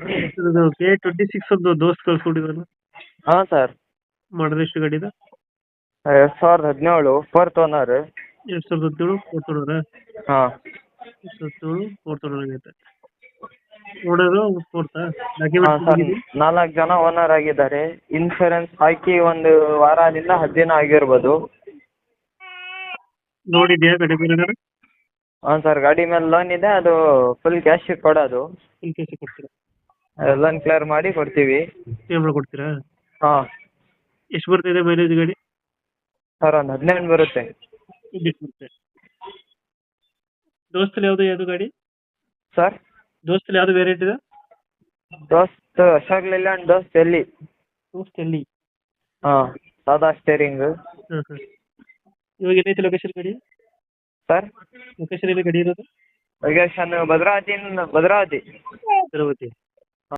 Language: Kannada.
ಇದು K26 ಒಂದು ದೋಸ್ತ್ ಕಳ್ಸ್ಕೊಟ್ಟಿದ್ರಲ್ಲ, ಹಾಂ ಸರ್. ಮಾಡಲ್ ಎಷ್ಟು ಗಾಡಿದ? 2017 ಫೋರ್ತ್ ಓನರ್. 2017 ಫೋರ್ತ್ ಓನರಾ? ಹಾಂ 2017 ಫೋರ್ತ್ ಓನರ್ ಆಗೈತೆ. ಓನರು ಫೋರ್ತಾ? ಹಾಂ ಡಾಕ್ಯುಮೆಂಟ್ಸ್ ಸರ್, ಇದೆ? 4 ಜನ ಓನರ್ ಆಗಿದ್ದಾರೆ. ಇನ್ಶೂರೆನ್ಸ್ ಹಾಕಿ ಒಂದು ವಾರದಿಂದ 10 ದಿನ ಆಗಿರ್ಬೋದು. ನೋಡಿದ್ಯಾ ಗಾಡಿ ಮೇಲೆ ಏನಾರ? ಹಾಂ ಸರ್, ಗಾಡಿ ಮೇಲೆ ಲೋನ್ ಇದೆ, ಅದು ಫುಲ್ ಕ್ಯಾಶ್ ಕೊಡೋದು. ಫುಲ್ ಕೇಸ್ ಕೊಡ್ತೀರಾ? ಲೋನ್ ಕ್ಲಿಯರ್ ಮಾಡಿ ಕೊಡ್ತೀವಿ. ಪೇ ಕೊಡ್ತೀರಾ? ಹಾಂ ಎಷ್ಟು ಬರ್ತಿದೆ ಮೈಲೇಜ್ ಗಾಡಿ? ಸರ್, ಒಂದು 15 ಬರುತ್ತೆ. ಎಷ್ಟು ಬರುತ್ತೆ? ದೋಸ್ತಲ್ಲಿ ಯಾವುದು ಗಾಡಿ? ಸರ್, ದೋಸ್ತಲ್ಲಿ ಯಾವುದು ವೇರಿಯಂಟ್ ಇದೆ? ದೋಸ್ತ್ ಅಶೋಕ್ ಲೇಲ್ಯಾಂಡ್, ದೋಸ್ತ್ ಎಲ್ಲಿ. ದೋಸ್ತ್ ಎಲ್ಲಿ? ಹಾಂ, ಸಾದಾ ಸ್ಟೇರಿಂಗ್. ಹಾಂ ಹಾಂ. ಇವಾಗ ಏನೈತೆ ಲೊಕೇಶನ್ ಗಾಡಿ? ಸರ್, ಲೊಕೇಶನ್ ಎಲ್ಲಿ ಗಾಡಿ ಇರೋದು? ಲೊಕೇಶನ್ ಭದ್ರಾವತಿ. ತಿರುಪತಿ.